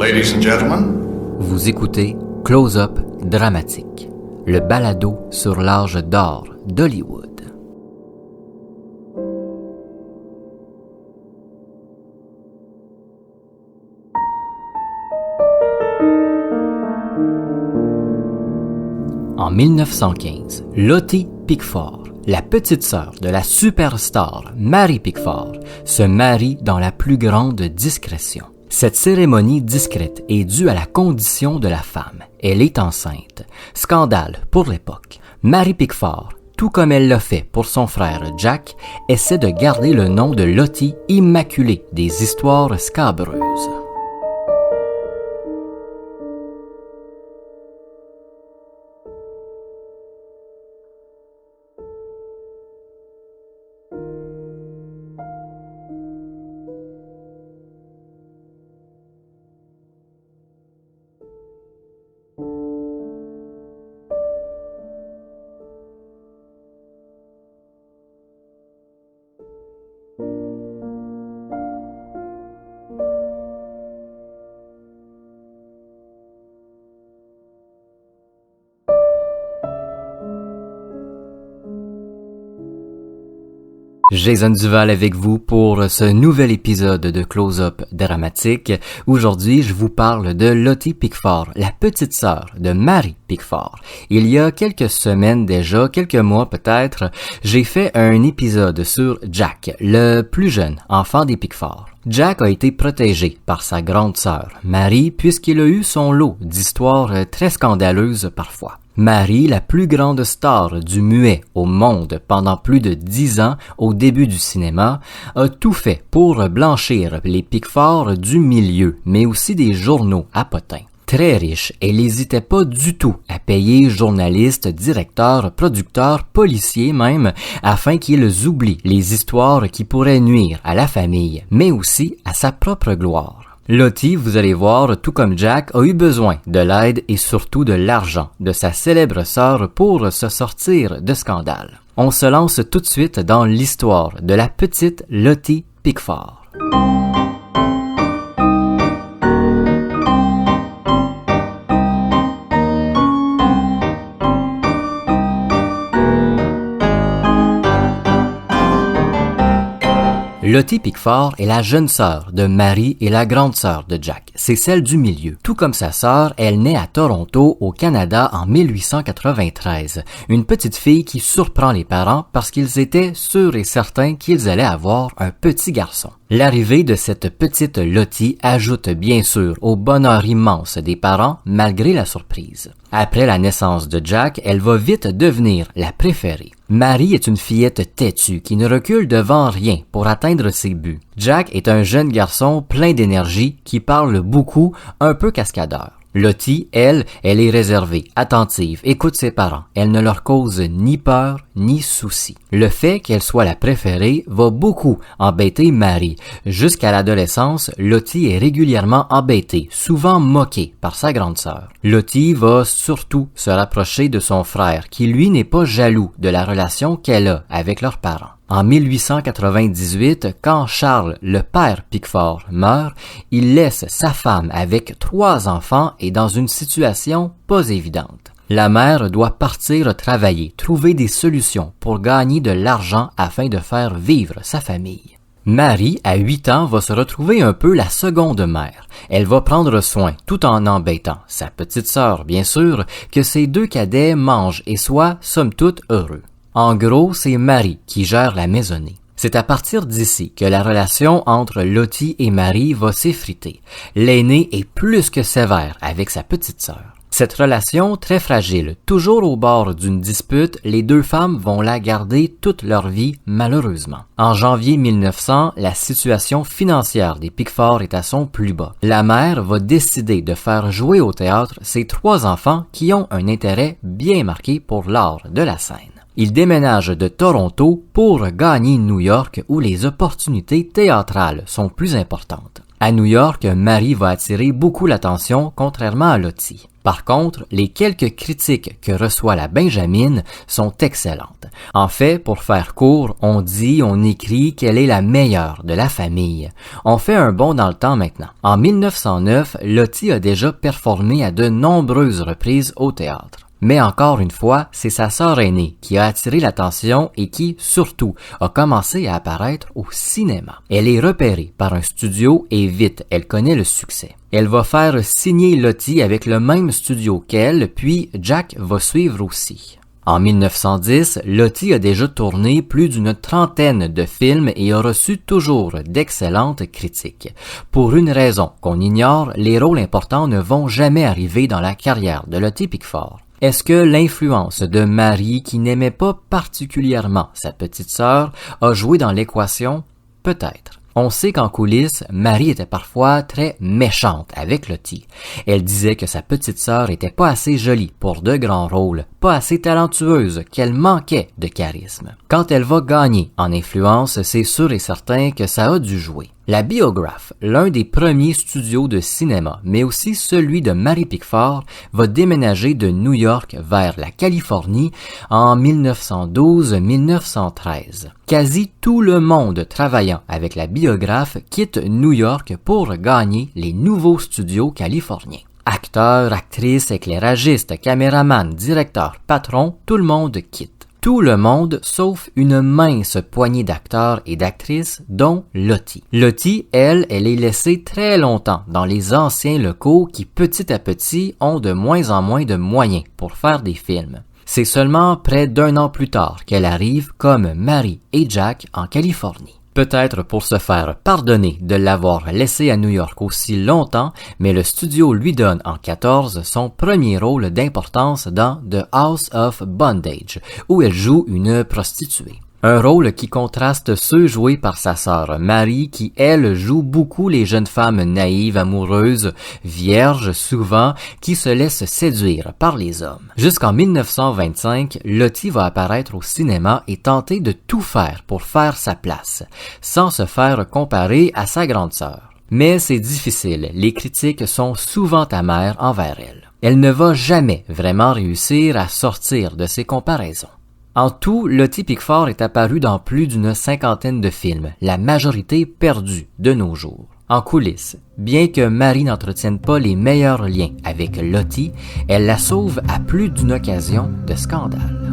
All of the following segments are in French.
Ladies and gentlemen. Vous écoutez Close-Up Dramatique, le balado sur l'âge d'or d'Hollywood. En 1915, Lottie Pickford, la petite sœur de la superstar Mary Pickford, se marie dans la plus grande discrétion. Cette cérémonie discrète est due à la condition de la femme. Elle est enceinte. Scandale pour l'époque. Mary Pickford, tout comme elle l'a fait pour son frère Jack, essaie de garder le nom de Lottie immaculée des histoires scabreuses. Jason Duval avec vous pour ce nouvel épisode de Close-Up Dramatique. Aujourd'hui, je vous parle de Lottie Pickford, la petite sœur de Mary Pickford. Il y a quelques semaines déjà, quelques mois peut-être, j'ai fait un épisode sur Jack, le plus jeune enfant des Pickford. Jack a été protégé par sa grande sœur, Mary, puisqu'il a eu son lot d'histoires très scandaleuses parfois. Mary, la plus grande star du muet au monde pendant plus de 10 ans au début du cinéma, a tout fait pour blanchir les Pickford du milieu, mais aussi des journaux à potins. Très riche, elle n'hésitait pas du tout à payer journalistes, directeurs, producteurs, policiers même, afin qu'ils oublient les histoires qui pourraient nuire à la famille, mais aussi à sa propre gloire. Lottie, vous allez voir, tout comme Jack, a eu besoin de l'aide et surtout de l'argent de sa célèbre sœur pour se sortir de scandale. On se lance tout de suite dans l'histoire de la petite Lottie Pickford. Lottie Pickford est la jeune sœur de Mary et la grande sœur de Jack. C'est celle du milieu. Tout comme sa sœur, elle naît à Toronto, au Canada, en 1893. Une petite fille qui surprend les parents parce qu'ils étaient sûrs et certains qu'ils allaient avoir un petit garçon. L'arrivée de cette petite Lottie ajoute bien sûr au bonheur immense des parents malgré la surprise. Après la naissance de Jack, elle va vite devenir la préférée. Mary est une fillette têtue qui ne recule devant rien pour atteindre ses buts. Jack est un jeune garçon plein d'énergie qui parle beaucoup, un peu cascadeur. Lottie, elle est réservée, attentive, écoute ses parents. Elle ne leur cause ni peur, ni souci. Le fait qu'elle soit la préférée va beaucoup embêter Mary. Jusqu'à l'adolescence, Lottie est régulièrement embêtée, souvent moquée par sa grande sœur. Lottie va surtout se rapprocher de son frère, qui lui n'est pas jaloux de la relation qu'elle a avec leurs parents. En 1898, quand Charles, le père Pickford, meurt, il laisse sa femme avec 3 enfants et dans une situation pas évidente. La mère doit partir travailler, trouver des solutions pour gagner de l'argent afin de faire vivre sa famille. Mary, à 8 ans, va se retrouver un peu la seconde mère. Elle va prendre soin, tout en embêtant sa petite sœur, bien sûr, que ses 2 cadets mangent et soient, somme toute, heureux. En gros, c'est Mary qui gère la maisonnée. C'est à partir d'ici que la relation entre Lottie et Mary va s'effriter. L'aînée est plus que sévère avec sa petite sœur. Cette relation très fragile, toujours au bord d'une dispute, les 2 femmes vont la garder toute leur vie, malheureusement. En janvier 1900, la situation financière des Pickford est à son plus bas. La mère va décider de faire jouer au théâtre ses 3 enfants qui ont un intérêt bien marqué pour l'art de la scène. Ils déménagent de Toronto pour gagner New York où les opportunités théâtrales sont plus importantes. À New York, Marie va attirer beaucoup l'attention, contrairement à Lottie. Par contre, les quelques critiques que reçoit la Benjamine sont excellentes. En fait, pour faire court, on écrit qu'elle est la meilleure de la famille. On fait un bond dans le temps maintenant. En 1909, Lottie a déjà performé à de nombreuses reprises au théâtre. Mais encore une fois, c'est sa sœur aînée qui a attiré l'attention et qui, surtout, a commencé à apparaître au cinéma. Elle est repérée par un studio et vite, elle connaît le succès. Elle va faire signer Lottie avec le même studio qu'elle, puis Jack va suivre aussi. En 1910, Lottie a déjà tourné plus d'une trentaine de films et a reçu toujours d'excellentes critiques. Pour une raison qu'on ignore, les rôles importants ne vont jamais arriver dans la carrière de Lottie Pickford. Est-ce que l'influence de Marie, qui n'aimait pas particulièrement sa petite sœur, a joué dans l'équation? Peut-être. On sait qu'en coulisses, Marie était parfois très méchante avec Lottie. Elle disait que sa petite sœur était pas assez jolie pour de grands rôles, pas assez talentueuse, qu'elle manquait de charisme. Quand elle va gagner en influence, c'est sûr et certain que ça a dû jouer. La Biograph, l'un des premiers studios de cinéma, mais aussi celui de Mary Pickford, va déménager de New York vers la Californie en 1912-1913. Quasi tout le monde travaillant avec la Biograph quitte New York pour gagner les nouveaux studios californiens. Acteurs, actrices, éclairagistes, caméramans, directeurs, patrons, tout le monde quitte. Tout le monde, sauf une mince poignée d'acteurs et d'actrices, dont Lottie. Lottie, elle est laissée très longtemps dans les anciens locaux qui, petit à petit, ont de moins en moins de moyens pour faire des films. C'est seulement près d'un an plus tard qu'elle arrive comme Marie et Jack en Californie. Peut-être pour se faire pardonner de l'avoir laissé à New York aussi longtemps, mais le studio lui donne en 14 son premier rôle d'importance dans The House of Bondage, où elle joue une prostituée. Un rôle qui contraste ceux joués par sa sœur Marie qui, elle, joue beaucoup les jeunes femmes naïves, amoureuses, vierges souvent, qui se laissent séduire par les hommes. Jusqu'en 1925, Lottie va apparaître au cinéma et tenter de tout faire pour faire sa place, sans se faire comparer à sa grande sœur. Mais c'est difficile, les critiques sont souvent amères envers elle. Elle ne va jamais vraiment réussir à sortir de ces comparaisons. En tout, Lottie Pickford est apparue dans plus d'une cinquantaine de films, la majorité perdue de nos jours. En coulisses, bien que Marie n'entretienne pas les meilleurs liens avec Lottie, elle la sauve à plus d'une occasion de scandale.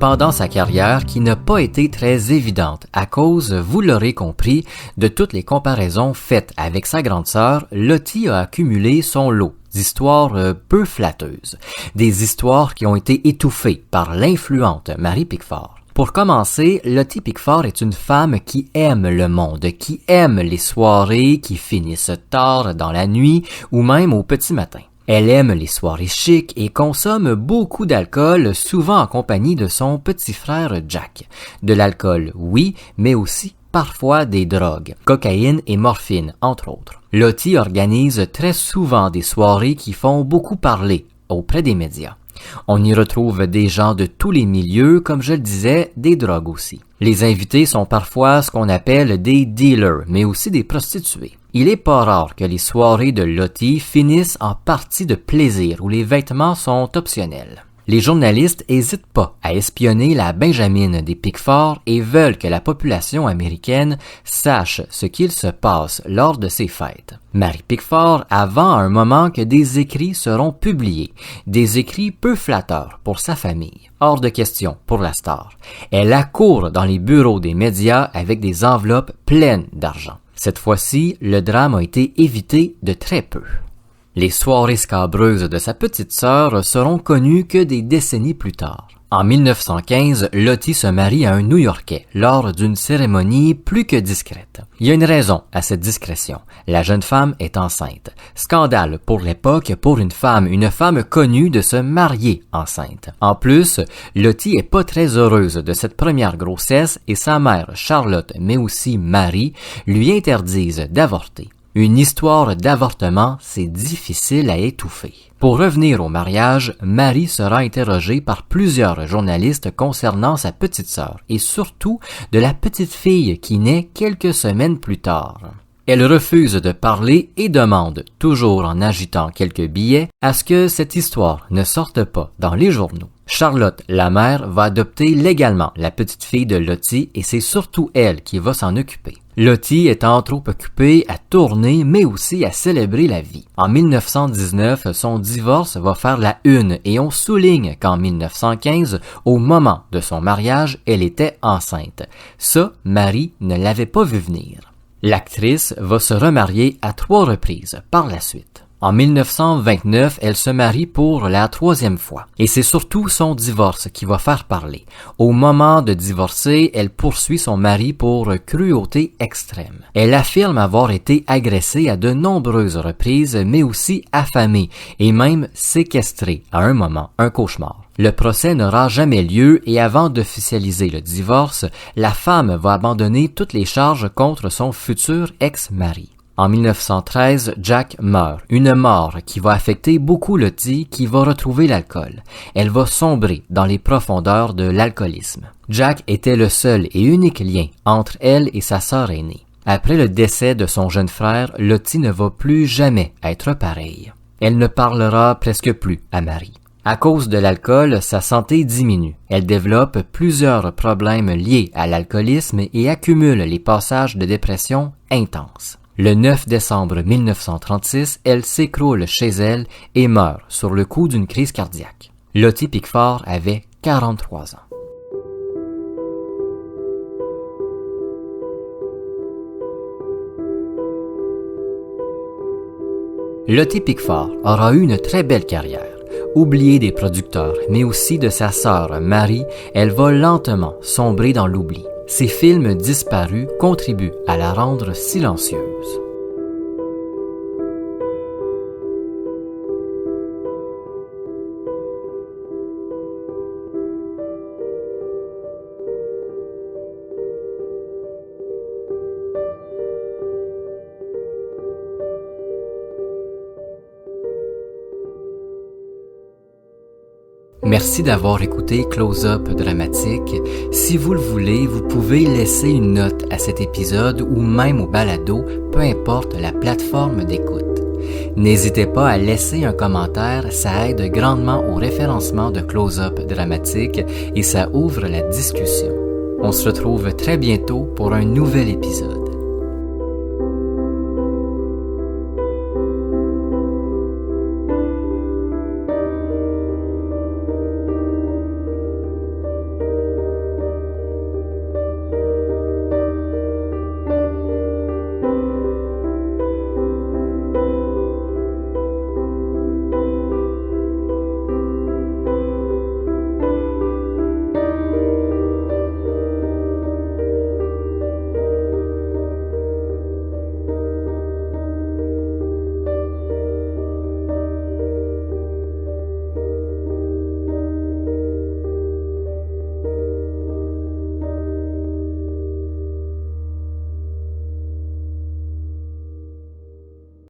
Pendant sa carrière qui n'a pas été très évidente à cause, vous l'aurez compris, de toutes les comparaisons faites avec sa grande sœur, Lottie a accumulé son lot d'histoires peu flatteuses, des histoires qui ont été étouffées par l'influente Mary Pickford. Pour commencer, Lottie Pickford est une femme qui aime le monde, qui aime les soirées qui finissent tard dans la nuit ou même au petit matin. Elle aime les soirées chics et consomme beaucoup d'alcool, souvent en compagnie de son petit frère Jack. De l'alcool, oui, mais aussi parfois des drogues, cocaïne et morphine, entre autres. Lottie organise très souvent des soirées qui font beaucoup parler auprès des médias. On y retrouve des gens de tous les milieux, comme je le disais, des drogues aussi. Les invités sont parfois ce qu'on appelle des dealers, mais aussi des prostituées. Il est pas rare que les soirées de Lottie finissent en partie de plaisir où les vêtements sont optionnels. Les journalistes hésitent pas à espionner la Benjamine des Pickford et veulent que la population américaine sache ce qu'il se passe lors de ces fêtes. Mary Pickford avant un moment que des écrits seront publiés, des écrits peu flatteurs pour sa famille. Hors de question pour la star. Elle accourt dans les bureaux des médias avec des enveloppes pleines d'argent. Cette fois-ci, le drame a été évité de très peu. Les soirées scabreuses de sa petite sœur seront connues que des décennies plus tard. En 1915, Lottie se marie à un New-Yorkais lors d'une cérémonie plus que discrète. Il y a une raison à cette discrétion. La jeune femme est enceinte. Scandale pour l'époque pour une femme connue de se marier enceinte. En plus, Lottie est pas très heureuse de cette première grossesse et sa mère Charlotte, mais aussi Marie, lui interdisent d'avorter. Une histoire d'avortement, c'est difficile à étouffer. Pour revenir au mariage, Marie sera interrogée par plusieurs journalistes concernant sa petite sœur et surtout de la petite fille qui naît quelques semaines plus tard. Elle refuse de parler et demande, toujours en agitant quelques billets, à ce que cette histoire ne sorte pas dans les journaux. Charlotte, la mère, va adopter légalement la petite fille de Lottie et c'est surtout elle qui va s'en occuper. Lottie étant trop occupée à tourner mais aussi à célébrer la vie. En 1919, son divorce va faire la une et on souligne qu'en 1915, au moment de son mariage, elle était enceinte. Ça, Marie ne l'avait pas vu venir. L'actrice va se remarier à 3 reprises par la suite. En 1929, elle se marie pour la 3e fois. Et c'est surtout son divorce qui va faire parler. Au moment de divorcer, elle poursuit son mari pour cruauté extrême. Elle affirme avoir été agressée à de nombreuses reprises, mais aussi affamée et même séquestrée à un moment, un cauchemar. Le procès n'aura jamais lieu et avant d'officialiser le divorce, la femme va abandonner toutes les charges contre son futur ex-mari. En 1913, Jack meurt, une mort qui va affecter beaucoup Lottie qui va retrouver l'alcool. Elle va sombrer dans les profondeurs de l'alcoolisme. Jack était le seul et unique lien entre elle et sa sœur aînée. Après le décès de son jeune frère, Lottie ne va plus jamais être pareille. Elle ne parlera presque plus à Marie. À cause de l'alcool, sa santé diminue. Elle développe plusieurs problèmes liés à l'alcoolisme et accumule les passages de dépression intenses. Le 9 décembre 1936, elle s'écroule chez elle et meurt sur le coup d'une crise cardiaque. Lottie Pickford avait 43 ans. Lottie Pickford aura eu une très belle carrière. Oubliée des producteurs, mais aussi de sa sœur Marie, elle va lentement sombrer dans l'oubli. Ses films disparus contribuent à la rendre silencieuse. Merci d'avoir écouté Close-Up Dramatique. Si vous le voulez, vous pouvez laisser une note à cet épisode ou même au balado, peu importe la plateforme d'écoute. N'hésitez pas à laisser un commentaire, ça aide grandement au référencement de Close-Up Dramatique et ça ouvre la discussion. On se retrouve très bientôt pour un nouvel épisode.